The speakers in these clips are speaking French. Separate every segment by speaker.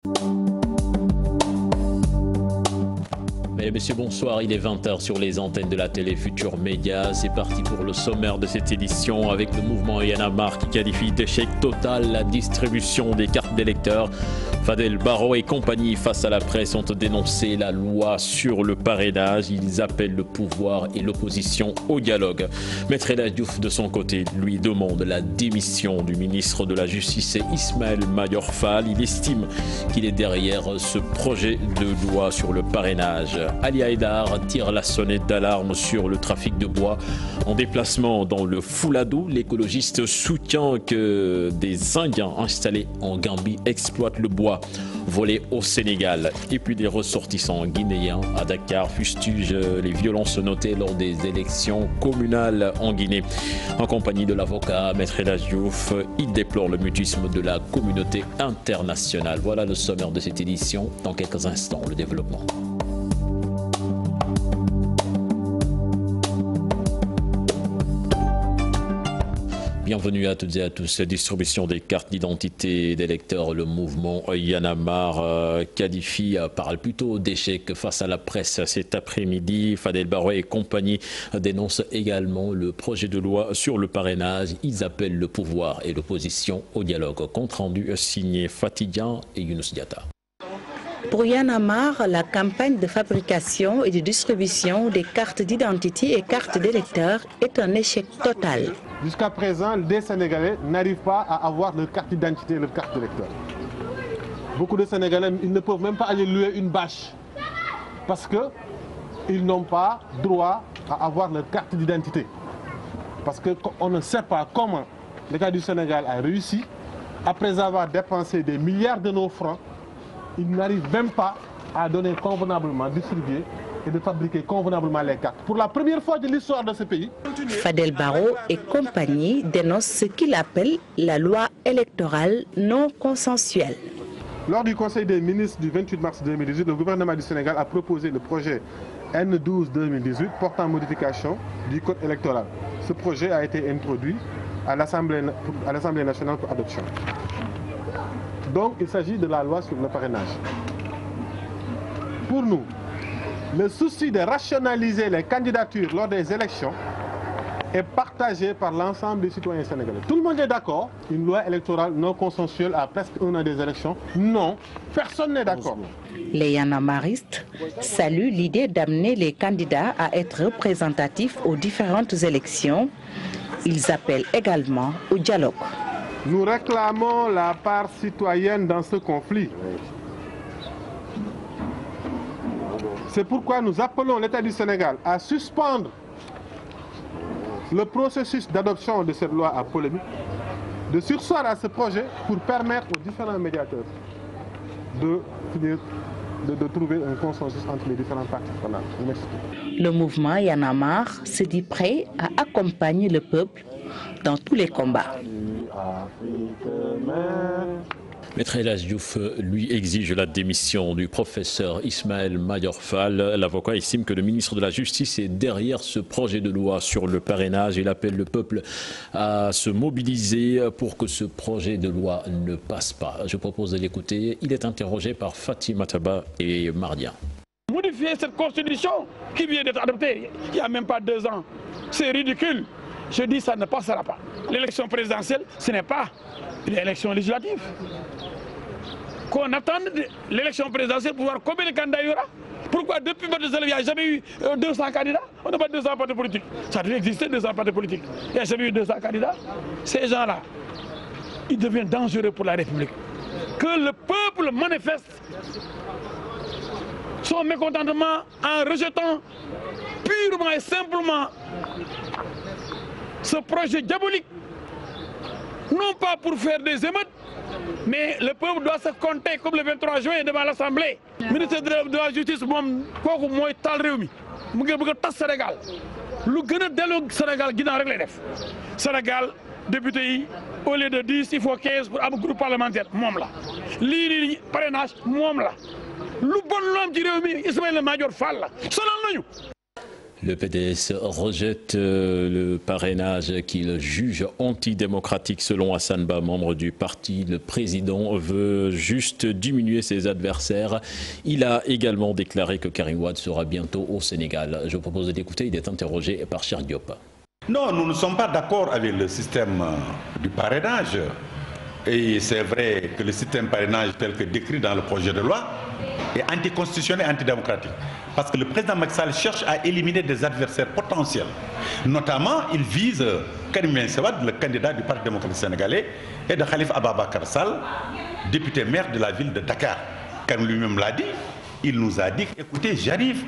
Speaker 1: Mesdames et messieurs, bonsoir. Il est 20h sur les antennes de la télé Futur Média. C'est parti pour le sommaire de cette édition avec le mouvement Y en a marre qui qualifie d'échec total la distribution des cartes d'électeurs. Fadel Barro et compagnie face à la presse ont dénoncé la loi sur le parrainage. Ils appellent le pouvoir et l'opposition au dialogue. Maître El Hadji Diouf, de son côté, lui demande la démission du ministre de la Justice Ismaël Madior Fall. Il estime qu'il est derrière ce projet de loi sur le parrainage. Ali Haïdar tire la sonnette d'alarme sur le trafic de bois. En déplacement dans le Fouladou, l'écologiste soutient que des Indiens installés en Gambie exploitent le bois volé au Sénégal. Et puis des ressortissants guinéens à Dakar fustigent les violences notées lors des élections communales en Guinée. En compagnie de l'avocat Maître El Hadji Diouf, il déplore le mutisme de la communauté internationale. Voilà le sommaire de cette édition. Dans quelques instants, le développement. Bienvenue à toutes et à tous. Distribution des cartes d'identité d'électeurs. Le mouvement Y en a marre parle plutôt d'échec face à la presse cet après-midi. Fadel Barro et compagnie dénoncent également le projet de loi sur le parrainage. Ils appellent le pouvoir et l'opposition au dialogue. Compte rendu signé Fatidian et Younous Diatta.
Speaker 2: Pour Y en a marre, la campagne de fabrication et de distribution des cartes d'identité et cartes d'électeurs est un échec total.
Speaker 3: Jusqu'à présent, les Sénégalais n'arrivent pas à avoir leur carte d'identité et leur carte d'électeur. Beaucoup de Sénégalais, ils ne peuvent même pas aller louer une bâche parce qu'ils n'ont pas droit à avoir leur carte d'identité. Parce qu'on ne sait pas comment l'État du Sénégal a réussi, après avoir dépensé des milliards de nos francs, ils n'arrivent même pas à donner convenablement, distribuer et de fabriquer convenablement les cartes. Pour la première fois de l'histoire de ce pays.
Speaker 2: Fadel Barro et compagnie dénoncent ce qu'il appelle la loi électorale non consensuelle.
Speaker 3: Lors du Conseil des ministres du 28 mars 2018, le gouvernement du Sénégal a proposé le projet N12-2018 portant modification du code électoral. Ce projet a été introduit à l'Assemblée nationale pour adoption. Donc il s'agit de la loi sur le parrainage. Pour nous, le souci de rationaliser les candidatures lors des élections est partagé par l'ensemble des citoyens sénégalais. Tout le monde est d'accord, une loi électorale non consensuelle à presque un an des élections. Non, personne n'est d'accord.
Speaker 2: Les yanamaristes saluent l'idée d'amener les candidats à être représentatifs aux différentes élections. Ils appellent également au dialogue.
Speaker 3: Nous réclamons la part citoyenne dans ce conflit. C'est pourquoi nous appelons l'État du Sénégal à suspendre le processus d'adoption de cette loi à polémique, de surseoir à ce projet pour permettre aux différents médiateurs de trouver un consensus entre les différentes parties prenantes.
Speaker 2: Le mouvement Y en a marre se dit prêt à accompagner le peuple dans tous les combats.
Speaker 1: Maître El Hadji Diouf, lui, exige la démission du professeur Ismaël Madior Fall. L'avocat estime que le ministre de la Justice est derrière ce projet de loi sur le parrainage. Il appelle le peuple à se mobiliser pour que ce projet de loi ne passe pas. Je propose de l'écouter. Il est interrogé par Fatima Taba et Mardia.
Speaker 4: Modifier cette constitution qui vient d'être adoptée il n'y a même pas 2 ans, c'est ridicule. Je dis ça ne passera pas. L'élection présidentielle, ce n'est pas une élection législative. Qu'on attende l'élection présidentielle pour voir combien de candidats il y aura. Pourquoi depuis votre il n'y a jamais eu 200 candidats? On n'a pas 200 partis politiques. Ça devait exister 200 partis politiques. Il n'y a jamais eu 200 candidats. Ces gens-là, ils deviennent dangereux pour la République. Que le peuple manifeste son mécontentement en rejetant purement et simplement ce projet diabolique, non pas pour faire des émeutes, mais le peuple doit se compter comme le 23 juin devant l'Assemblée. Le ministre de la Justice, kooku mooy taal réew mi mu ngi bëgg a tas Sénégal lu gën a delloo Sénégal ginnaaw rek lay def. Sénégal député yi au lieu de 10 il faut 15 pour am groupe parlementaire moom la. lii nii parrainage moom la lu bon lu am ci réew mi Ismaïla Madior Fall la sonal nañu.
Speaker 1: Le PDS rejette le parrainage qu'il juge antidémocratique selon Hassan Ba, membre du parti. Le président veut juste diminuer ses adversaires. Il a également déclaré que Karim Wade sera bientôt au Sénégal. Je vous propose d'écouter, il est interrogé par Cheikh Diop.
Speaker 5: Non, nous ne sommes pas d'accord avec le système du parrainage. Et c'est vrai que le système parrainage tel que décrit dans le projet de loi est anticonstitutionnel et antidémocratique. Parce que le président Macky Sall cherche à éliminer des adversaires potentiels. Notamment, il vise Karim Wade, le candidat du Parti démocratique sénégalais, et de Khalifa Ababacar Sall, député maire de la ville de Dakar. Karim lui-même l'a dit, il nous a dit, écoutez, j'arrive,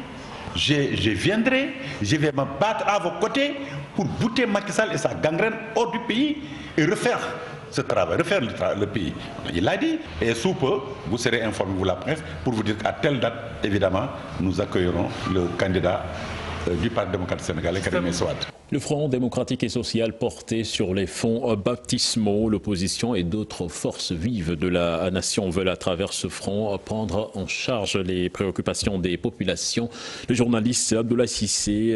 Speaker 5: je viendrai, je vais me battre à vos côtés pour bouter Macky Sall et sa gangrène hors du pays et refaire ce travail, refaire le pays. Il l'a dit. Et sous peu, vous serez informés, vous la presse, pour vous dire qu'à telle date, évidemment, nous accueillerons le candidat du Parti démocratique sénégalais, Karim Wade.
Speaker 1: Le Front démocratique et social porté sur les fonds baptismaux, l'opposition et d'autres forces vives de la nation veulent à travers ce front prendre en charge les préoccupations des populations. Le journaliste Abdoulaye Cissé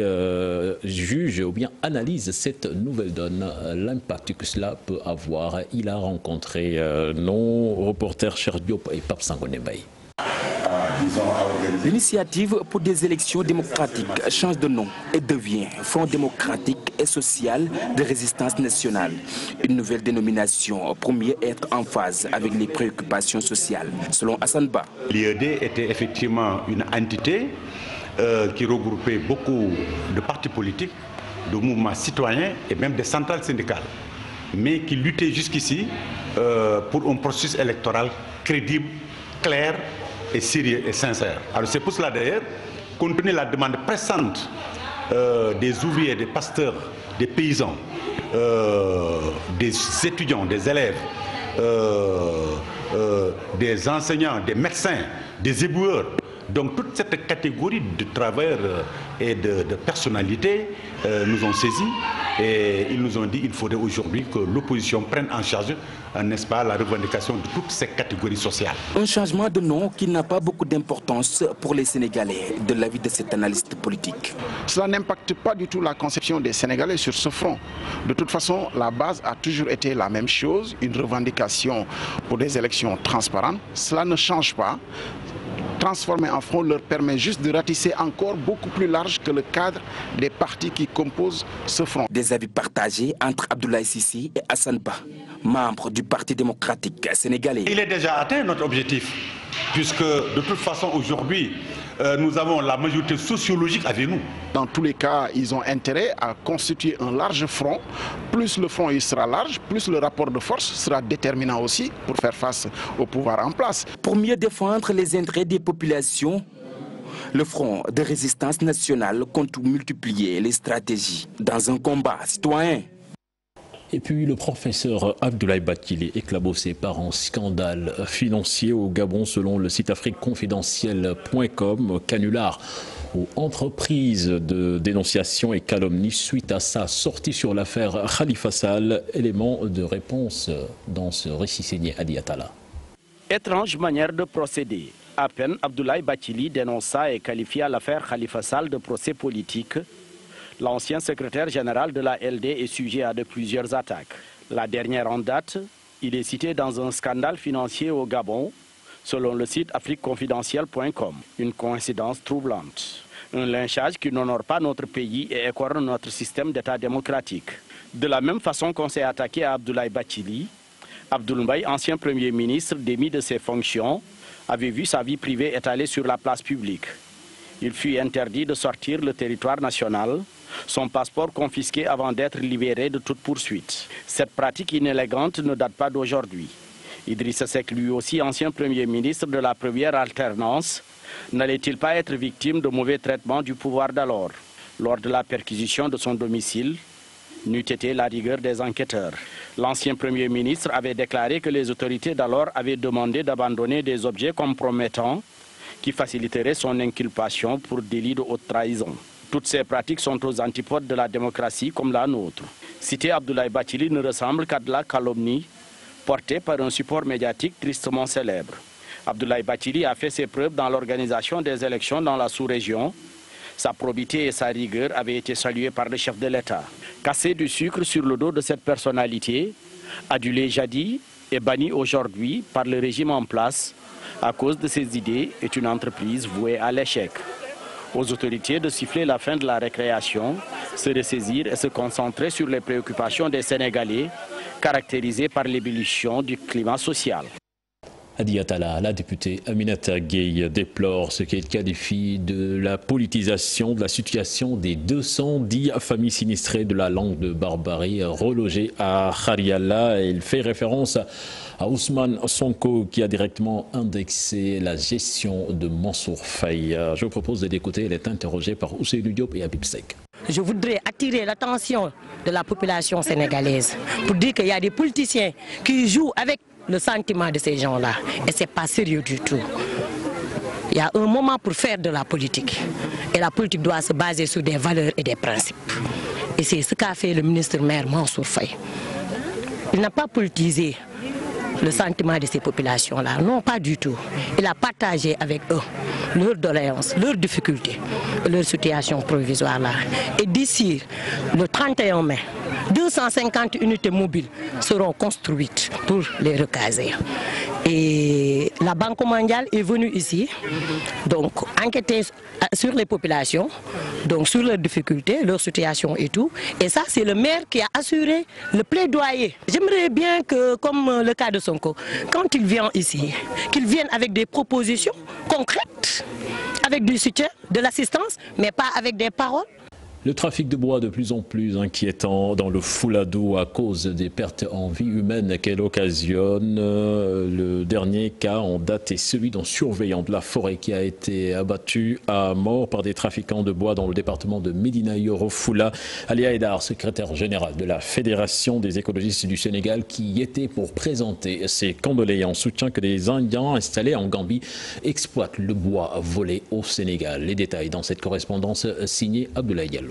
Speaker 1: juge ou bien analyse cette nouvelle donne, l'impact que cela peut avoir. Il a rencontré nos reporters Cheikh Diop et Pape Sangone Mbaye.
Speaker 6: L'initiative pour des élections démocratiques change de nom et devient Front démocratique et social de résistance nationale. Une nouvelle dénomination pour mieux être en phase avec les préoccupations sociales, selon Hassan Ba.
Speaker 5: L'IED était effectivement une entité qui regroupait beaucoup de partis politiques, de mouvements citoyens et même des centrales syndicales, mais qui luttait jusqu'ici pour un processus électoral crédible, clair, et sérieux et sincère. Alors c'est pour cela d'ailleurs, compte tenu de la demande pressante des ouvriers, des pasteurs, des paysans, des étudiants, des élèves, des enseignants, des médecins, des éboueurs, donc toute cette catégorie de travailleurs et de personnalités nous ont saisis et ils nous ont dit qu'il faudrait aujourd'hui que l'opposition prenne en charge, n'est-ce pas, la revendication de toutes ces catégories sociales.
Speaker 6: Un changement de nom qui n'a pas beaucoup d'importance pour les Sénégalais, de l'avis de cet analyste politique.
Speaker 7: Cela n'impacte pas du tout la conception des Sénégalais sur ce front. De toute façon, la base a toujours été la même chose, une revendication pour des élections transparentes. Cela ne change pas. Transformer en front leur permet juste de ratisser encore beaucoup plus large que le cadre des partis qui composent ce front.
Speaker 6: Des avis partagés entre Abdoulaye Cissé et Hassan Ba, membres du Parti démocratique sénégalais.
Speaker 5: Il est déjà atteint notre objectif, puisque de toute façon aujourd'hui, nous avons la majorité sociologique avec nous.
Speaker 7: Dans tous les cas, ils ont intérêt à constituer un large front. Plus le front il sera large, plus le rapport de force sera déterminant aussi pour faire face au pouvoir en place.
Speaker 6: Pour mieux défendre les intérêts des populations, le Front de résistance nationale compte multiplier les stratégies dans un combat citoyen.
Speaker 1: Et puis le professeur Abdoulaye Bathily éclaboussé par un scandale financier au Gabon selon le site afriqueconfidentiel.com, canular aux entreprises de dénonciation et calomnie suite à sa sortie sur l'affaire Khalifa Sall. Élément de réponse dans ce récit signé Adi Atala.
Speaker 8: Étrange manière de procéder. À peine Abdoulaye Bathily dénonça et qualifia l'affaire Khalifa Sall de procès politique. L'ancien secrétaire général de la LD est sujet à de plusieurs attaques. La dernière en date, il est cité dans un scandale financier au Gabon, selon le site afriqueconfidentiel.com. Une coïncidence troublante. Un lynchage qui n'honore pas notre pays et écorne notre système d'État démocratique. De la même façon qu'on s'est attaqué à Abdoulaye Bathily, Abdoul Mbaye, ancien Premier ministre démis de ses fonctions, avait vu sa vie privée étalée sur la place publique. Il fut interdit de sortir le territoire national, son passeport confisqué avant d'être libéré de toute poursuite. Cette pratique inélégante ne date pas d'aujourd'hui. Idrissa Seck, lui aussi ancien Premier ministre de la première alternance, n'allait-il pas être victime de mauvais traitements du pouvoir d'alors? Lors de la perquisition de son domicile, n'eût été la rigueur des enquêteurs. L'ancien Premier ministre avait déclaré que les autorités d'alors avaient demandé d'abandonner des objets compromettants qui faciliteraient son inculpation pour délit de haute trahison. Toutes ces pratiques sont aux antipodes de la démocratie comme la nôtre. Citer Abdoulaye Bathily ne ressemble qu'à de la calomnie portée par un support médiatique tristement célèbre. Abdoulaye Bathily a fait ses preuves dans l'organisation des élections dans la sous-région. Sa probité et sa rigueur avaient été saluées par le chef de l'État. Casser du sucre sur le dos de cette personnalité, adulé jadis et banni aujourd'hui par le régime en place à cause de ses idées, est une entreprise vouée à l'échec. Aux autorités de siffler la fin de la récréation, se ressaisir et se concentrer sur les préoccupations des Sénégalais, caractérisées par l'ébullition du climat social.
Speaker 1: Hadi Atala, la députée Aminata Gueye déplore ce qu'elle qualifie de la politisation de la situation des 210 familles sinistrées de la langue de Barbarie relogées à Khariala. Elle fait référence à Ousmane Sonko qui a directement indexé la gestion de Mansour Faye. Je vous propose d'écouter, elle est interrogée par Ousseynou Diop et Habib Seck.
Speaker 9: Je voudrais attirer l'attention de la population sénégalaise pour dire qu'il y a des politiciens qui jouent avec le sentiment de ces gens-là. Et ce n'est pas sérieux du tout. Il y a un moment pour faire de la politique. Et la politique doit se baser sur des valeurs et des principes. Et c'est ce qu'a fait le ministre-maire Mansour Faye. Il n'a pas politisé le sentiment de ces populations-là. Non, pas du tout. Il a partagé avec eux leurs doléances, leurs difficultés, leur situation provisoire-là. Et d'ici le 31 mai, 250 unités mobiles seront construites pour les recaser. Et la Banque mondiale est venue ici, donc enquêter sur les populations, donc sur leurs difficultés, leur situation et tout. Et ça, c'est le maire qui a assuré le plaidoyer. J'aimerais bien que, comme le cas de Sonko, quand il vient ici, qu'il vienne avec des propositions concrètes, avec du soutien, de l'assistance, mais pas avec des paroles.
Speaker 1: Le trafic de bois de plus en plus inquiétant dans le Fouladou à cause des pertes en vie humaine qu'elle occasionne. Le dernier cas en date est celui d'un surveillant de la forêt qui a été abattu à mort par des trafiquants de bois dans le département de Médina Yoro Fula. Ali Haïdar, secrétaire général de la Fédération des écologistes du Sénégal, qui y était pour présenter ses condoléances, soutient que les Indiens installés en Gambie exploitent le bois volé au Sénégal. Les détails dans cette correspondance signée Abdoulaye Diallo.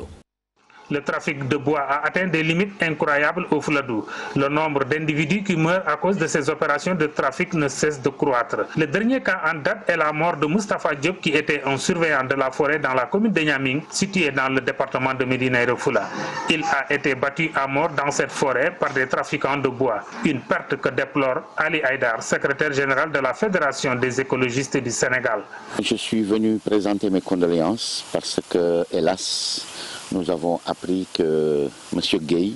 Speaker 10: Le trafic de bois a atteint des limites incroyables au Fouladou. Le nombre d'individus qui meurent à cause de ces opérations de trafic ne cesse de croître. Le dernier cas en date est la mort de Moustapha Diop, qui était un surveillant de la forêt dans la commune de Niaming, située dans le département de Médina Yoro Fula. Il a été battu à mort dans cette forêt par des trafiquants de bois. Une perte que déplore Ali Haïdar, secrétaire général de la Fédération des écologistes du Sénégal.
Speaker 11: Je suis venu présenter mes condoléances parce que, hélas, nous avons appris que M. Gueye,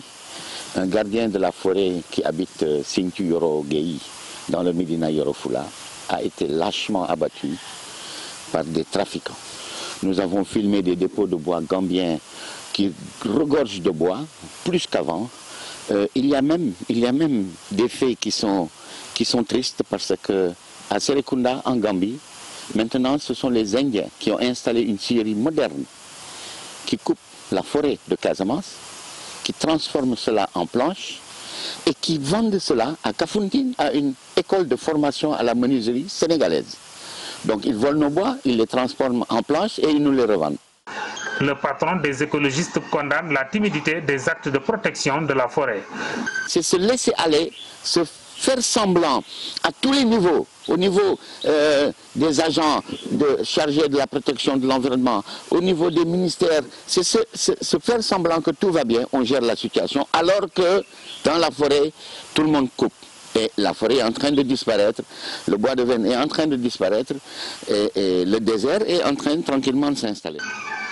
Speaker 11: un gardien de la forêt qui habite Sinthiou Yoro Gueye, dans le Médina Yoro Fula, a été lâchement abattu par des trafiquants. Nous avons filmé des dépôts de bois gambiens qui regorgent de bois, plus qu'avant. Il y a même des faits qui sont tristes parce que à Serekunda, en Gambie, maintenant ce sont les Indiens qui ont installé une scierie moderne qui coupe la forêt de Casamance, qui transforme cela en planches et qui vendent cela à Kafountine, à une école de formation à la menuiserie sénégalaise. Donc ils volent nos bois, ils les transforment en planches et ils nous les revendent.
Speaker 10: Le patron des écologistes condamne la timidité des actes de protection de la forêt.
Speaker 11: C'est se laisser aller, se faire semblant à tous les niveaux, au niveau des agents chargés de la protection de l'environnement, au niveau des ministères, c'est se faire semblant que tout va bien, on gère la situation, alors que dans la forêt, tout le monde coupe. Et la forêt est en train de disparaître, le bois de veine est en train de disparaître, et le désert est en train tranquillement de s'installer.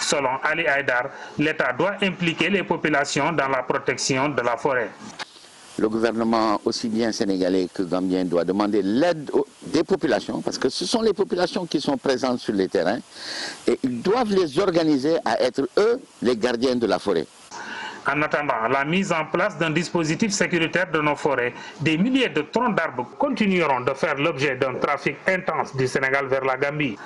Speaker 10: Selon Ali Haïdar, l'État doit impliquer les populations dans la protection de la forêt.
Speaker 11: Le gouvernement, aussi bien sénégalais que gambien, doit demander l'aide des populations, parce que ce sont les populations qui sont présentes sur les terrains, et ils doivent les organiser à être, eux, les gardiens de la forêt.
Speaker 10: En attendant la mise en place d'un dispositif sécuritaire de nos forêts, des milliers de troncs d'arbres continueront de faire l'objet d'un trafic intense du Sénégal vers la Gambie.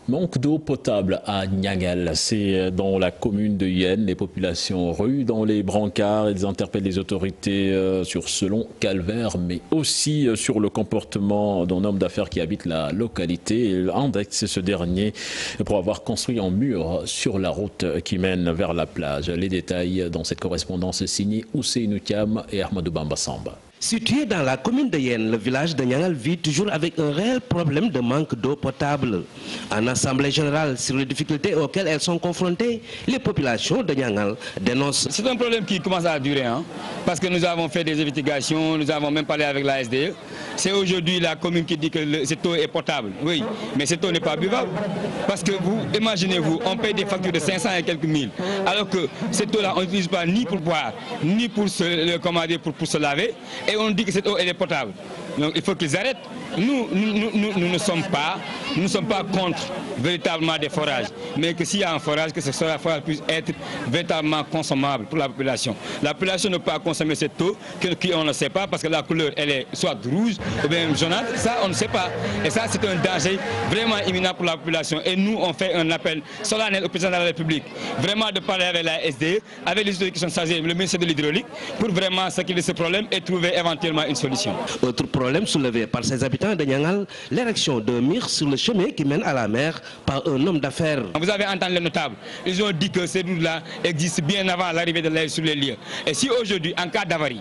Speaker 1: Manque d'eau potable à Niagal, c'est dans la commune de Yenne. Les populations ruent dans les brancards. Ils interpellent les autorités sur ce long calvaire, mais aussi sur le comportement d'un homme d'affaires qui habite la localité. Il indexe ce dernier pour avoir construit un mur sur la route qui mène vers la plage. Les détails dans cette correspondance signée Ousseynou Thiam et Ahmadou Bamba Samba.
Speaker 12: Situé dans la commune de Yenne, le village de Niagal vit toujours avec un réel problème de manque d'eau potable. En assemblée générale, sur les difficultés auxquelles elles sont confrontées, les populations de Niangal dénoncent.
Speaker 13: C'est un problème qui commence à durer, parce que nous avons fait des investigations, nous avons même parlé avec la SDE. C'est aujourd'hui la commune qui dit que cette eau est potable. Oui, mais cette eau n'est pas buvable. Parce que vous, imaginez-vous, on paye des factures de 500 et quelques mille, alors que cette eau-là, on n'utilise pas ni pour boire, ni pour pour se laver, et on dit que cette eau, elle est potable. Donc il faut qu'ils arrêtent. Nous ne sommes pas contre véritablement des forages, mais que s'il y a un forage, que ce forage puisse être véritablement consommable pour la population. La population ne peut pas consommer cette eau, on ne sait pas, parce que la couleur, elle est soit rouge ou bien jaunâtre, ça on ne sait pas. Et ça c'est un danger vraiment imminent pour la population. Et nous on fait un appel solennel au président de la République, vraiment de parler avec la SDE, avec les autorités qui sont chargées, le ministère de l'Hydraulique, pour vraiment s'occuper de ce problème et trouver éventuellement une solution.
Speaker 12: Autre problème soulevé par ces habitants de Niangal, l'érection d'un mur sur le chemin qui mène à la mer par un homme d'affaires.
Speaker 13: Vous avez entendu les notables, ils ont dit que ces routes-là existent bien avant l'arrivée de l'air sur les lieux. Et si aujourd'hui, en cas d'avarie,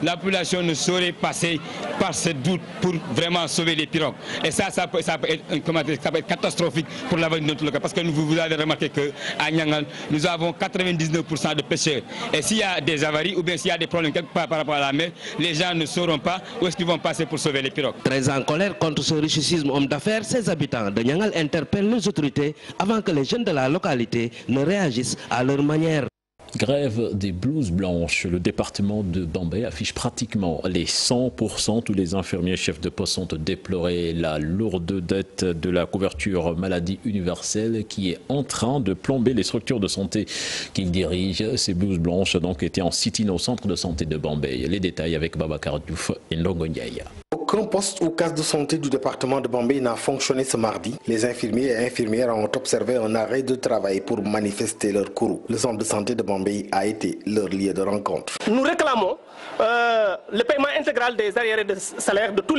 Speaker 13: la population ne saurait passer par cette route pour vraiment sauver les pirogues. Et ça peut être catastrophique pour l'avenir de notre local. Parce que vous avez remarqué qu'à Niangal, nous avons 99% de pêcheurs. Et s'il y a des avaries ou bien s'il y a des problèmes quelque part par rapport à la mer, les gens ne sauront pas où est-ce qu'ils vont passer pour sauver les pirogues.
Speaker 12: Très en colère contre ce richissime homme d'affaires, ces habitants de Niangal interpellent les autorités avant que les jeunes de la localité ne réagissent à leur manière.
Speaker 1: Grève des blouses blanches. Le département de Bambey affiche pratiquement les 100%. Tous les infirmiers chefs de poste ont déploré la lourde dette de la couverture maladie universelle qui est en train de plomber les structures de santé qu'ils dirigent. Ces blouses blanches ont donc été en sit-in au centre de santé de Bambey. Les détails avec Babacar Diouf et Ndongo Ndiaye.
Speaker 14: Aucun poste ou case de santé du département de Bambey n'a fonctionné ce mardi. Les infirmiers et infirmières ont observé un arrêt de travail pour manifester leur courroux. Le centre de santé de Bambey a été leur lieu de rencontre.
Speaker 15: Nous réclamons le paiement intégral des arriérés de salaire de tous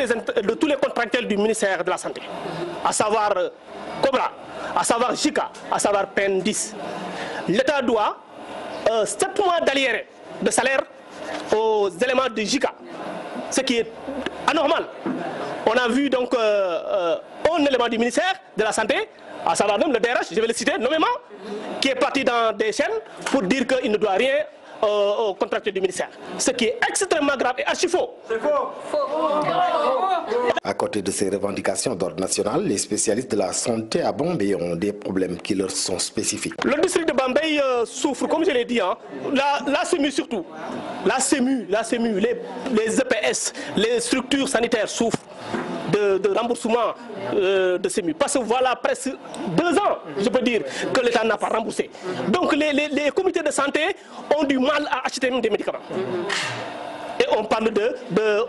Speaker 15: les contractuels du ministère de la Santé, à savoir Cobra, à savoir JICA, à savoir PEN 10. L'État doit 7 mois d'arriérés de salaire aux éléments de JICA, ce qui est anormal. On a vu donc un élément du ministère de la Santé, à savoir même le DRH, je vais le citer nommément, qui est parti dans des chaînes pour dire qu'il ne doit rien au contractuel du ministère. Ce qui est extrêmement grave et archi faux. C'est faux.
Speaker 14: À côté de ces revendications d'ordre national, les spécialistes de la santé à Bambey ont des problèmes qui leur sont spécifiques.
Speaker 15: Le district de Bambey souffre, comme je l'ai dit, la SEMU surtout. La SEMU, les EPS, les structures sanitaires souffrent de remboursement de SEMU. Parce que voilà presque 2 ans, je peux dire, que l'État n'a pas remboursé. Donc les comités de santé ont du mal à acheter des médicaments. Et on parle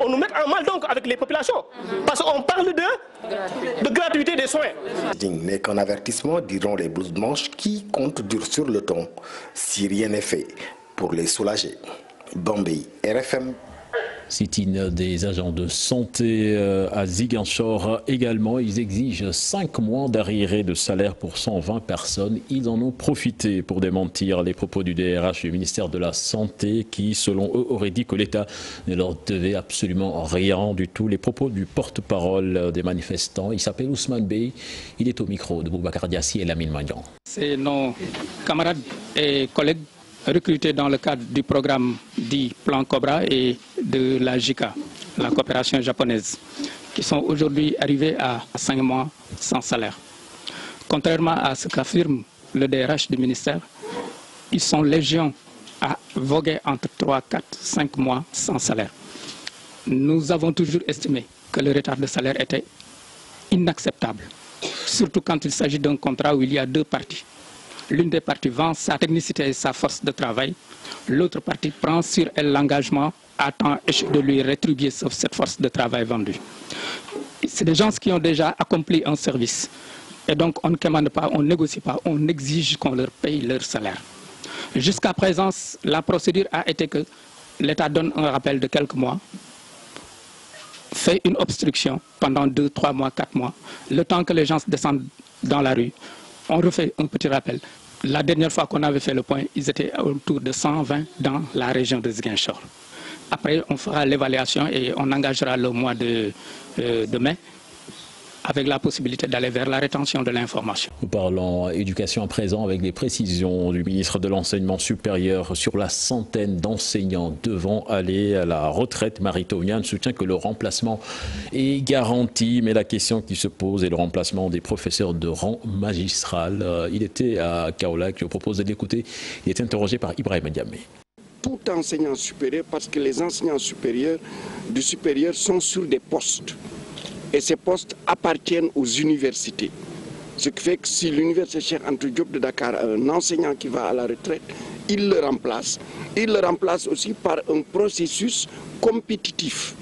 Speaker 15: on nous met en mal donc avec les populations. Parce qu'on parle de gratuité des soins.
Speaker 14: Ce n'est qu'un avertissement, diront les blouses blanches, qui comptent dur sur le ton si rien n'est fait pour les soulager. Bambey, RFM.
Speaker 1: Sit-in des agents de santé à Ziguinchor également. Ils exigent 5 mois d'arriérés de salaire pour 120 personnes. Ils en ont profité pour démentir les propos du DRH du ministère de la Santé qui, selon eux, aurait dit que l'État ne leur devait absolument rien du tout. Les propos du porte-parole des manifestants, il s'appelle Ousmane Bey. Il est au micro de Boubacar Diassi et Lamine Mandian.
Speaker 16: C'est nos camarades et collègues recrutés dans le cadre du programme dit Plan Cobra et de la JICA, la coopération japonaise, qui sont aujourd'hui arrivés à 5 mois sans salaire. Contrairement à ce qu'affirme le DRH du ministère, ils sont légion à voguer entre 3, 4, 5 mois sans salaire. Nous avons toujours estimé que le retard de salaire était inacceptable, surtout quand il s'agit d'un contrat où il y a 2 parties. L'une des parties vend sa technicité et sa force de travail. L'autre partie prend sur elle l'engagement à temps de lui rétribuer cette force de travail vendue. C'est des gens qui ont déjà accompli un service. Et donc on ne commande pas, on ne négocie pas, on exige qu'on leur paye leur salaire. Jusqu'à présent, la procédure a été que l'État donne un rappel de quelques mois, fait une obstruction pendant 2, 3 mois, 4 mois, le temps que les gens descendent dans la rue. On refait un petit rappel. La dernière fois qu'on avait fait le point, ils étaient autour de 120 dans la région de Ziguinchor. Après, on fera l'évaluation et on engagera le mois de mai avec la possibilité d'aller vers la rétention de l'information.
Speaker 1: Nous parlons éducation à présent avec des précisions du ministre de l'Enseignement supérieur sur la centaine d'enseignants devant aller à la retraite. Marie Taumian soutient que le remplacement est garanti, mais la question qui se pose est le remplacement des professeurs de rang magistral. Il était à Kaolack, je propose de l'écouter. Il est interrogé par Ibrahim Diamé.
Speaker 17: Tout enseignant supérieur, parce que les enseignants supérieurs du supérieur sont sur des postes. Et ces postes appartiennent aux universités. Ce qui fait que si l'université Cheikh Anta Diop de Dakar a un enseignant qui va à la retraite, il le remplace. Il le remplace aussi par un processus compétitif.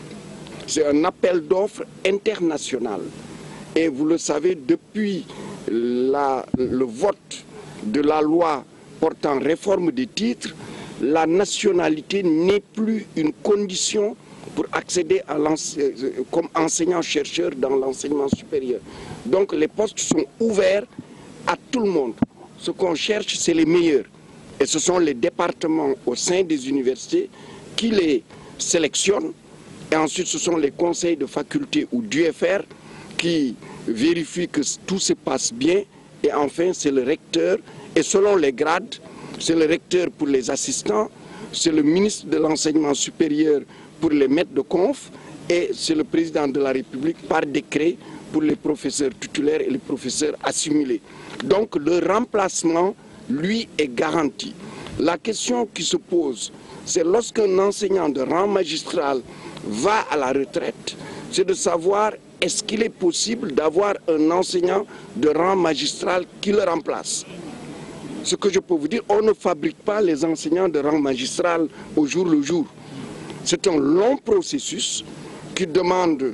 Speaker 17: C'est un appel d'offres international. Et vous le savez, depuis le vote de la loi portant réforme des titres, la nationalité n'est plus une condition pour accéder à comme enseignant-chercheur dans l'enseignement supérieur. Donc les postes sont ouverts à tout le monde. Ce qu'on cherche, c'est les meilleurs. Et ce sont les départements au sein des universités qui les sélectionnent. Et ensuite, ce sont les conseils de faculté ou d'UFR qui vérifient que tout se passe bien. Et enfin, c'est le recteur. Et selon les grades, c'est le recteur pour les assistants, c'est le ministre de l'enseignement supérieur pour les maîtres de conf et c'est le président de la République par décret pour les professeurs titulaires et les professeurs assimilés. Donc le remplacement, lui, est garanti. La question qui se pose, c'est lorsqu'un enseignant de rang magistral va à la retraite, c'est de savoir est-ce qu'il est possible d'avoir un enseignant de rang magistral qui le remplace. Ce que je peux vous dire, on ne fabrique pas les enseignants de rang magistral au jour le jour. C'est un long processus qui demande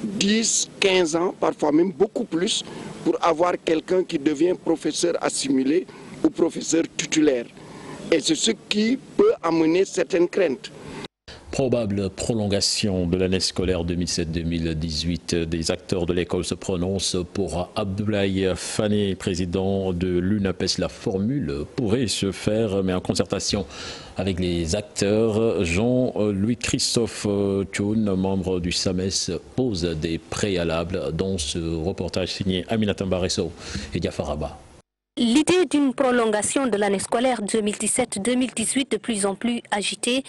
Speaker 17: 10, 15 ans, parfois même beaucoup plus, pour avoir quelqu'un qui devient professeur assimilé ou professeur titulaire. Et c'est ce qui peut amener certaines craintes.
Speaker 1: Probable prolongation de l'année scolaire 2007-2018. Des acteurs de l'école se prononcent pour Abdoulaye Fane, président de l'UNAPES. La formule pourrait se faire, mais en concertation avec les acteurs. Jean-Louis Christophe Tchoun, membre du SAMES, pose des préalables dans ce reportage signé Aminata Mbaresso et Diafaraba.
Speaker 18: L'idée d'une prolongation de l'année scolaire 2017-2018 de plus en plus agitée,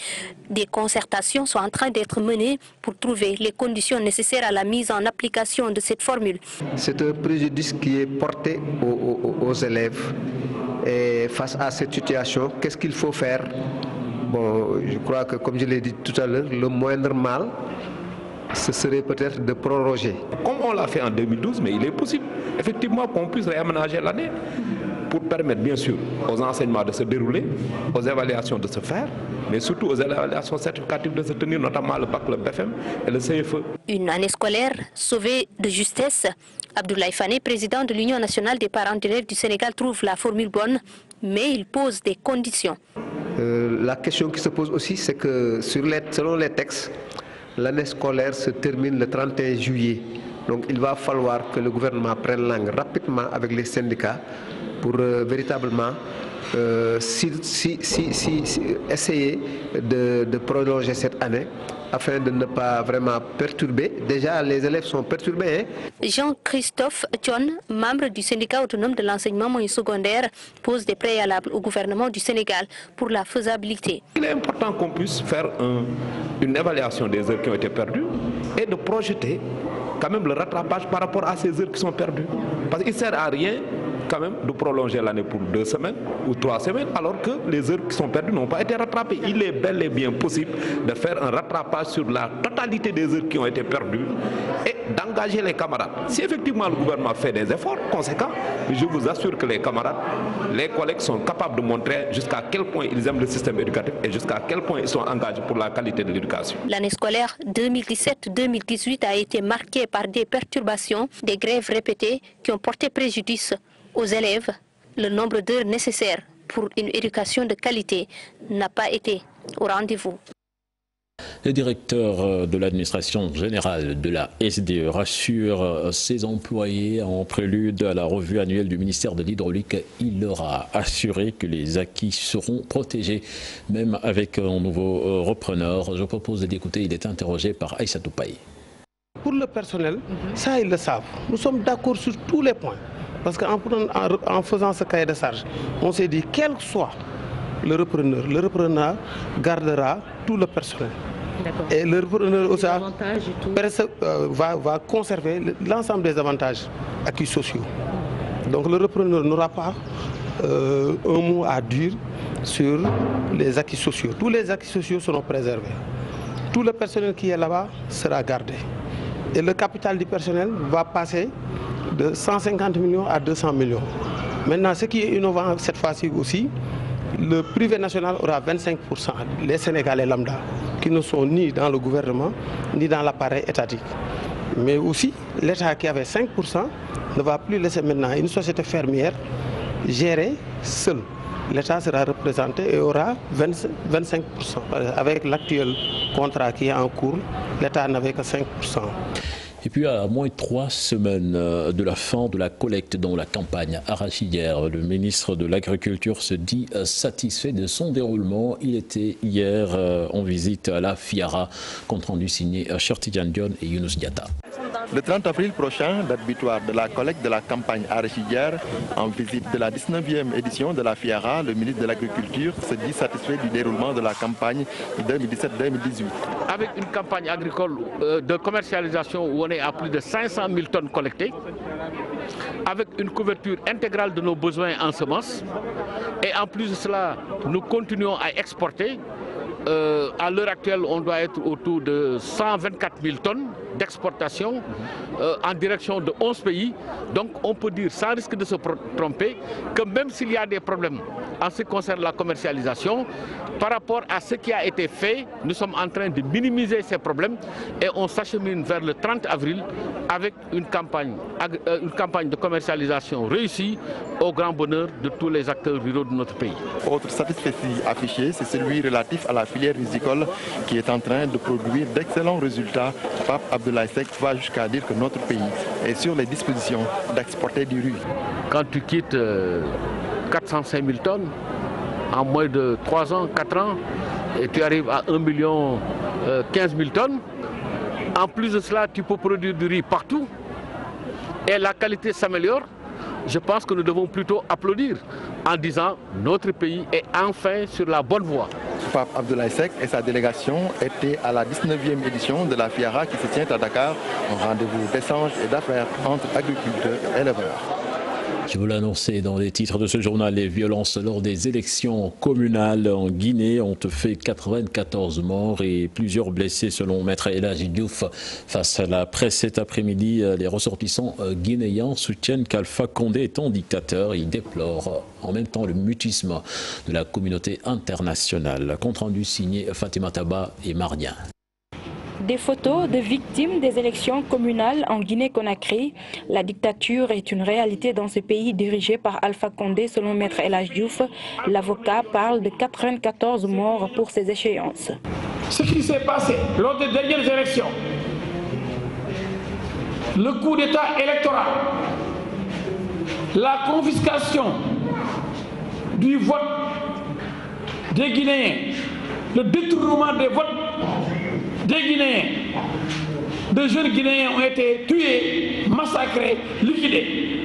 Speaker 18: des concertations sont en train d'être menées pour trouver les conditions nécessaires à la mise en application de cette formule.
Speaker 19: C'est un préjudice qui est porté aux élèves. Et face à cette situation, qu'est-ce qu'il faut faire? Bon, je crois que, comme je l'ai dit tout à l'heure, le moindre mal, ce serait peut-être de proroger.
Speaker 20: Comme on l'a fait en 2012, mais il est possible effectivement qu'on puisse réaménager l'année pour permettre bien sûr aux enseignements de se dérouler, aux évaluations de se faire, mais surtout aux évaluations certificatives de se tenir, notamment le bac, le BFM et le CFE.
Speaker 18: Une année scolaire sauvée de justesse. Abdoulaye Fane, président de l'Union nationale des parents d'élèves du Sénégal, trouve la formule bonne, mais il pose des conditions.
Speaker 19: La question qui se pose aussi, c'est que selon les textes, l'année scolaire se termine le 31 juillet. Donc il va falloir que le gouvernement prenne langue rapidement avec les syndicats pour véritablement essayer de prolonger cette année afin de ne pas vraiment perturber. Déjà, les élèves sont perturbés. Hein?
Speaker 18: Jean-Christophe Tchoun, membre du syndicat autonome de l'enseignement moyen secondaire, pose des préalables au gouvernement du Sénégal pour la faisabilité.
Speaker 20: Il est important qu'on puisse faire une évaluation des heures qui ont été perdues et de projeter quand même le rattrapage par rapport à ces heures qui sont perdues. Parce qu'il ne sert à rien quand même de prolonger l'année pour 2 semaines ou 3 semaines alors que les heures qui sont perdues n'ont pas été rattrapées. Il est bel et bien possible de faire un rattrapage sur la totalité des heures qui ont été perdues et d'engager les camarades. Si effectivement le gouvernement fait des efforts conséquents, je vous assure que les camarades, les collègues sont capables de montrer jusqu'à quel point ils aiment le système éducatif et jusqu'à quel point ils sont engagés pour la qualité de l'éducation.
Speaker 18: L'année scolaire 2017-2018 a été marquée par des perturbations, des grèves répétées qui ont porté préjudice aux élèves. Le nombre d'heures nécessaires pour une éducation de qualité n'a pas été au rendez-vous.
Speaker 1: Le directeur de l'administration générale de la SDE rassure ses employés en prélude à la revue annuelle du ministère de l'Hydraulique. Il leur a assuré que les acquis seront protégés, même avec un nouveau repreneur. Je propose d'écouter, il est interrogé par Aïssatou Paye.
Speaker 21: Pour
Speaker 3: le personnel, ça ils le savent. Nous sommes d'accord sur tous les points. Parce qu'en faisant ce cahier de charge, on s'est dit, quel que soit le repreneur gardera tout le personnel. Et le repreneur aussi va conserver l'ensemble des avantages acquis sociaux. Donc le repreneur n'aura pas un mot à dire sur les acquis sociaux. Tous les acquis sociaux seront préservés. Tout le personnel qui est là-bas sera gardé. Et le capital du personnel va passer de 150 millions à 200 millions. Maintenant, ce qui est innovant cette fois-ci aussi, le privé national aura 25%, les Sénégalais lambda, qui ne sont ni dans le gouvernement, ni dans l'appareil étatique. Mais aussi, l'État qui avait 5% ne va plus laisser maintenant une société fermière gérer seule. L'État sera représenté et aura 25%. Avec l'actuel contrat qui est en cours, l'État n'avait que 5%.
Speaker 1: Et puis à moins de 3 semaines de la fin de la collecte dans la campagne arachidière, le ministre de l'Agriculture se dit satisfait de son déroulement. Il était hier en visite à la FIARA, compte rendu signé Cheikh Tidiane Dione et Younous Diatta.
Speaker 21: Le 30 avril prochain, date butoir de la collecte de la campagne arachidière, en visite de la 19e édition de la FIARA, le ministre de l'Agriculture se dit satisfait du déroulement de la campagne 2017-2018.
Speaker 22: Avec une campagne agricole de commercialisation où on est à plus de 500 000 tonnes collectées, avec une couverture intégrale de nos besoins en semences, et en plus de cela, nous continuons à exporter. À l'heure actuelle, on doit être autour de 124 000 tonnes d'exportation en direction de 11 pays. Donc on peut dire, sans risque de se tromper, que même s'il y a des problèmes en ce qui concerne la commercialisation, par rapport à ce qui a été fait, nous sommes en train de minimiser ces problèmes et on s'achemine vers le 30 avril avec une campagne de commercialisation réussie au grand bonheur de tous les acteurs ruraux de notre pays.
Speaker 21: Autre satisfait affiché, c'est celui relatif à la filière risicole qui est en train de produire d'excellents résultats. Pape Abdoulaye Seck va jusqu'à dire que notre pays est sur les dispositions d'exporter du riz.
Speaker 22: Quand tu quittes 405 000 tonnes en moins de 3 ans, 4 ans, et tu arrives à 1 million 15 000 tonnes, en plus de cela, tu peux produire du riz partout et la qualité s'améliore. Je pense que nous devons plutôt applaudir en disant notre pays est enfin sur la bonne voie.
Speaker 21: Pape Abdoulaye Seck et sa délégation étaient à la 19e édition de la FIARA qui se tient à Dakar, un rendez-vous d'échange et d'affaires entre agriculteurs et éleveurs.
Speaker 1: Je vous l'annonçais dans les titres de ce journal, les violences lors des élections communales en Guinée ont fait 94 morts et plusieurs blessés selon Maître El Hadji Diouf. Face à la presse cet après-midi, les ressortissants guinéens soutiennent qu'Alpha Condé est un dictateur. Ils déplorent en même temps le mutisme de la communauté internationale. Compte rendu signé Fatima Taba et Marien.
Speaker 23: Des photos de victimes des élections communales en Guinée-Conakry. La dictature est une réalité dans ce pays dirigé par Alpha Condé, selon Maître El Hadji Diouf. L'avocat parle de 94 morts pour ces échéances.
Speaker 4: Ce qui s'est passé lors des dernières élections, le coup d'État électoral, la confiscation du vote des Guinéens, le détournement des votes des Guinéens, de jeunes Guinéens ont été tués, massacrés, liquidés.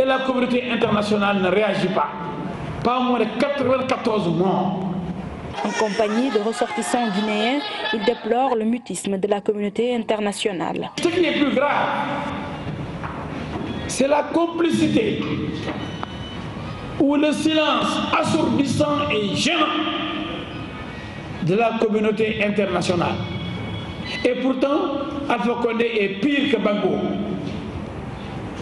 Speaker 4: Et la communauté internationale ne réagit pas. Pas moins de 94 morts.
Speaker 23: En compagnie de ressortissants guinéens, ils déplorent le mutisme de la communauté internationale.
Speaker 4: Ce qui est plus grave, c'est la complicité ou le silence assourdissant et gênant de la communauté internationale. Et pourtant, Alpha Condé est pire que Gbagbo.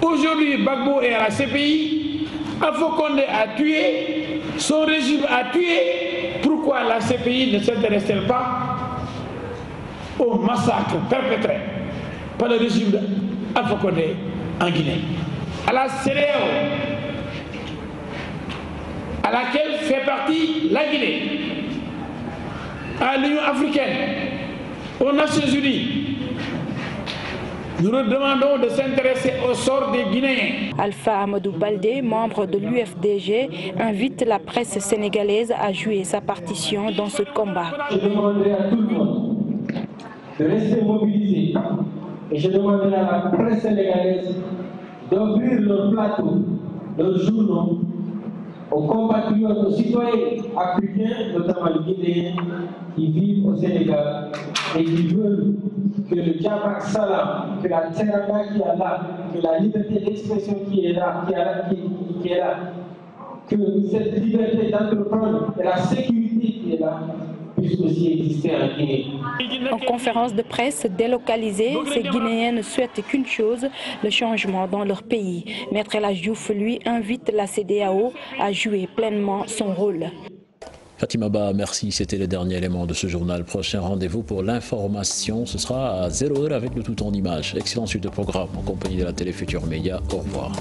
Speaker 4: Aujourd'hui, Gbagbo est à la CPI, Alpha Condé a tué, son régime a tué. Pourquoi la CPI ne s'intéresse-t-elle pas au massacre perpétré par le régime d'Alpha Condé en Guinée? À la CEDEAO, à laquelle fait partie la Guinée, à l'Union africaine, aux Nations unies, nous nous demandons de s'intéresser au sort des Guinéens.
Speaker 23: Alpha Amadou Baldé, membre de l'UFDG, invite la presse sénégalaise à jouer sa partition dans ce combat.
Speaker 4: Je demanderai à tout le monde
Speaker 2: de rester mobilisés. Et je demanderai à la presse sénégalaise d'ouvrir leur plateau, leurs journaux, aux compatriotes, aux citoyens africains, notamment guinéens, qui vivent au Sénégal et qui veulent que le Djabak Salam, que la Teranga qui est là, que la liberté d'expression qui est là, que cette liberté d'entreprendre et la sécurité qui est là, puisse aussi exister en Guinée.
Speaker 23: En conférence de presse délocalisée, ces Guinéens ne souhaitent qu'une chose, le changement dans leur pays. Maître El Hadji Diouf, lui, invite la CEDEAO à jouer pleinement son rôle.
Speaker 1: Fatima Ba, merci. C'était le dernier élément de ce journal. Prochain rendez-vous pour l'information, ce sera à 0h avec le tout en images. Excellente suite de programme en compagnie de la Télé Futurs Médias. Au revoir.